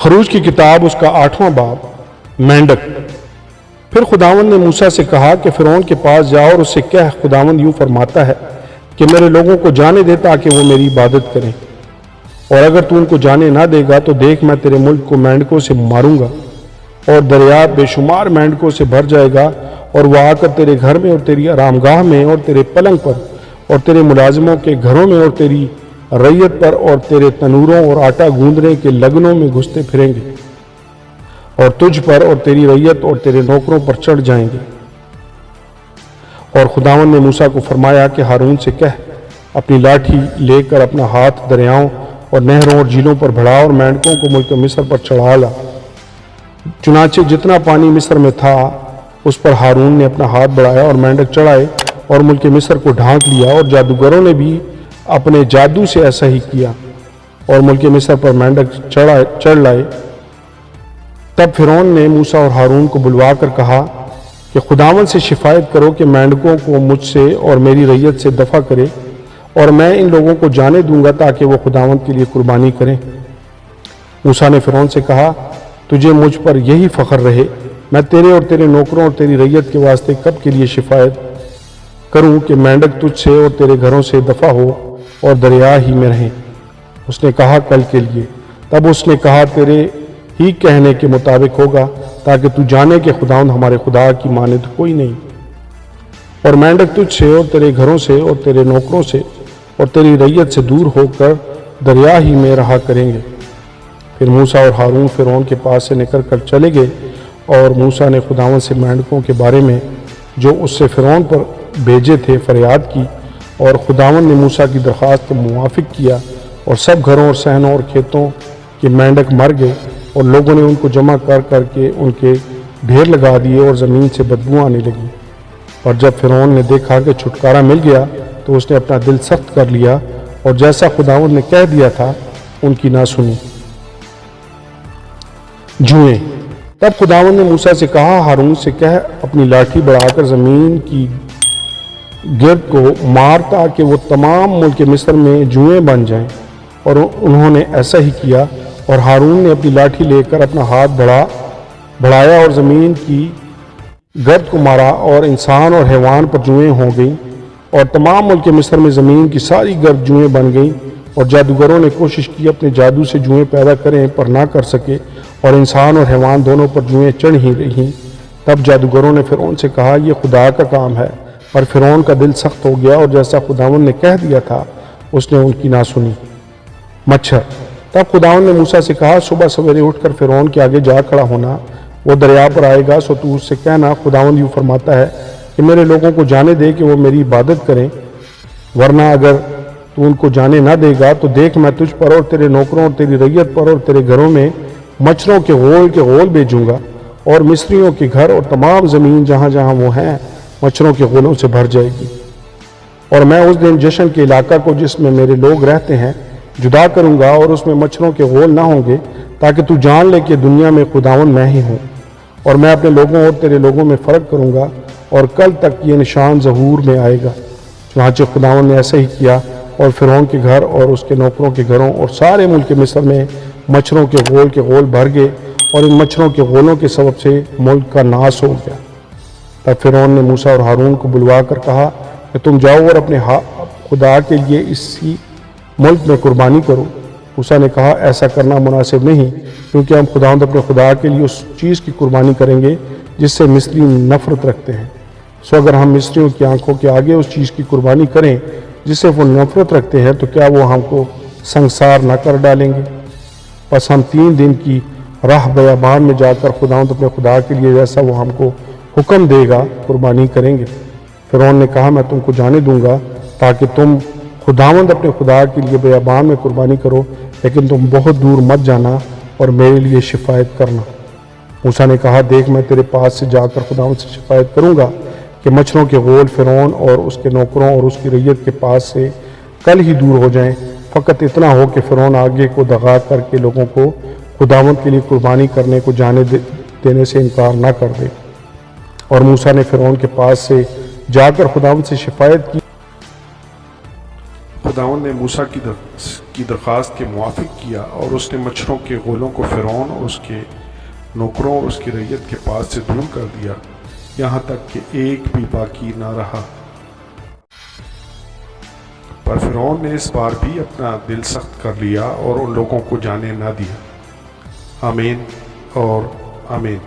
خروج کی کتاب اس کا 8واں باب مینڈک۔ پھر خداوند نے موسیٰ سے کہا کہ فرعون کے پاس جاؤ اور اس سے کہہ، خداوند یوں فرماتا ہے کہ میرے لوگوں کو جانے دے تاکہ وہ میری عبادت کریں، اور اگر تو ان کو جانے نہ دے گا تو دیکھ میں تیرے ملک کو مینڈکوں سے ماروں گا، اور دریا بے شمار مینڈکوں سے بھر جائے گا، اور وہ آ کر تیرے گھر میں اور تیری آرام گاہ میں اور تیرے پلنگ پر اور تیرے ملازموں کے گھروں میں اور تیری ریت پر اور تیرے تنوروں اور آٹا گوندنے کے لگنوں میں گھستے پھریں گے، اور تجھ پر اور تیری ریت اور تیرے نوکروں پر چڑھ جائیں گے۔ اور خداوند نے موسیٰ کو فرمایا کہ ہارون سے کہہ، اپنی لاٹھی لے کر اپنا ہاتھ دریاؤں اور نہروں اور جھیلوں پر بڑھا اور مینڈکوں کو ملک مصر پر چڑھا لا۔ چنانچہ جتنا پانی مصر میں تھا اس پر ہارون نے اپنا ہاتھ بڑھایا اور مینڈک چڑھائے اور ملک مصر کو ڈھانک لیا، اور جادوگروں نے بھی اپنے جادو سے ایسا ہی کیا اور ملک مصر پر مینڈک چڑھ لائے۔ تب فرعون نے موسیٰ اور ہارون کو بلوا کر کہا کہ خداوند سے شفایت کرو کہ مینڈکوں کو مجھ سے اور میری ریت سے دفع کرے، اور میں ان لوگوں کو جانے دوں گا تاکہ وہ خداوند کے لیے قربانی کریں۔ موسیٰ نے فرعون سے کہا، تجھے مجھ پر یہی فخر رہے، میں تیرے اور تیرے نوکروں اور تیری ریت کے واسطے کب کے لیے شفایت کروں کہ مینڈک تجھ سے اور تیرے گھروں سے دفع ہو اور دریا ہی میں رہیں؟ اس نے کہا، کل کے لیے۔ تب اس نے کہا، تیرے ہی کہنے کے مطابق ہوگا، تاکہ تو جانے کہ خداوند ہمارے خدا کی مانند کوئی نہیں، اور مینڈک تجھ سے اور تیرے گھروں سے اور تیرے نوکروں سے اور تیری ریت سے دور ہو کر دریا ہی میں رہا کریں گے۔ پھر موسیٰ اور ہارون فرعون کے پاس سے نکل کر چلے گئے، اور موسیٰ نے خداوند سے مینڈکوں کے بارے میں جو اس سے فرعون پر بھیجے تھے فریاد کی، اور خداوند نے موسیٰ کی درخواست کے موافق کیا، اور سب گھروں اور صحنوں اور کھیتوں کے مینڈک مر گئے، اور لوگوں نے ان کو جمع کر کر کے ان کے ڈھیر لگا دیے، اور زمین سے بدبو آنے لگی۔ اور جب فرعون نے دیکھا کہ چھٹکارا مل گیا تو اس نے اپنا دل سخت کر لیا، اور جیسا خداوند نے کہہ دیا تھا ان کی نہ سنی۔ جوئیں۔ تب خداوند نے موسیٰ سے کہا، ہارون سے کہہ، اپنی لاٹھی بڑھا کر زمین کی گرد کو مار تاکہ وہ تمام ملک مصر میں جوئیں بن جائیں۔ اور انہوں نے ایسا ہی کیا، اور ہارون نے اپنی لاٹھی لے کر اپنا ہاتھ بڑھایا اور زمین کی گرد کو مارا، اور انسان اور حیوان پر جوئیں ہو گئیں، اور تمام ملک مصر میں زمین کی ساری گرد جوئیں بن گئیں۔ اور جادوگروں نے کوشش کی اپنے جادو سے جوئیں پیدا کریں پر نہ کر سکے، اور انسان اور حیوان دونوں پر جوئیں چڑھ ہی رہیں۔ تب جادوگروں نے فرعون سے کہا، یہ خدا کا کام ہے، اور فرعون کا دل سخت ہو گیا، اور جیسا خداوند نے کہہ دیا تھا اس نے ان کی نہ سنی۔ مچھر۔ تب خداوند نے موسیٰ سے کہا، صبح سویرے اٹھ کر فرعون کے آگے جا کھڑا ہونا، وہ دریا پر آئے گا، سو تو اس سے کہنا، خداوند یوں فرماتا ہے کہ میرے لوگوں کو جانے دے کہ وہ میری عبادت کریں، ورنہ اگر تو ان کو جانے نہ دے گا تو دیکھ میں تجھ پر اور تیرے نوکروں اور تیری ریت پر اور تیرے گھروں میں مچھروں کے غول بھیجوں گا، اور مصریوں کے گھر اور تمام زمین جہاں جہاں وہ ہیں مچھروں کے غولوں سے بھر جائے گی۔ اور میں اس دن جشن کے علاقہ کو جس میں میرے لوگ رہتے ہیں جدا کروں گا، اور اس میں مچھروں کے غول نہ ہوں گے، تاکہ تو جان لے کہ دنیا میں خداوند میں ہی ہوں۔ اور میں اپنے لوگوں اور تیرے لوگوں میں فرق کروں گا، اور کل تک یہ نشان ظہور میں آئے گا۔ چنانچہ خداوند نے ایسا ہی کیا، اور فرعون کے گھر اور اس کے نوکروں کے گھروں اور سارے ملک مصر میں مچھروں کے غول بھر گئے، اور ان مچھروں کے غولوں کے سبب سے ملک کا ناس ہو گیا۔ تب فرعون نے موسیٰ اور ہارون کو بلوا کر کہا کہ تم جاؤ اور اپنے خدا کے لیے اسی ملک میں قربانی کرو۔ موسیٰ نے کہا، ایسا کرنا مناسب نہیں، کیونکہ ہم خداوند اپنے خدا کے لیے اس چیز کی قربانی کریں گے جس سے مصری نفرت رکھتے ہیں۔ سو اگر ہم مصریوں کی آنکھوں کے آگے اس چیز کی قربانی کریں جس سے وہ نفرت رکھتے ہیں، تو کیا وہ ہم کو سنسار نہ کر ڈالیں گے؟ پس ہم 3 دن کی راہ بیابان میں جا کر خداوند اپنے خدا کے لیے جیسا وہ ہم کو حکم دے گا قربانی کریں گے۔ فرعون نے کہا، میں تم کو جانے دوں گا تاکہ تم خداوند اپنے خدا کے لیے بیابان میں قربانی کرو، لیکن تم بہت دور مت جانا اور میرے لیے شفایت کرنا۔ موسیٰ نے کہا، دیکھ میں تیرے پاس سے جا کر خداوند سے شفایت کروں گا کہ مچھروں کے غول فرعون اور اس کے نوکروں اور اس کی ریت کے پاس سے کل ہی دور ہو جائیں، فقط اتنا ہو کہ فرعون آگے کو دغا کر کے لوگوں کو خداوند کے لیے قربانی کرنے کو جانے دینے سے انکار نہ کر دے۔ اور موسیٰ نے فرعون کے پاس سے جا کر خداوند سے شفایت کی۔ خداوند نے موسیٰ کی درخواست کے موافق کیا، اور اس نے مچھروں کے غولوں کو فرعون اور اس کے نوکروں اور اس کی رعیت کے پاس سے دور کر دیا، یہاں تک کہ ایک بھی باقی نہ رہا۔ پر فرعون نے اس بار بھی اپنا دل سخت کر لیا اور ان لوگوں کو جانے نہ دیا۔ آمین اور آمین۔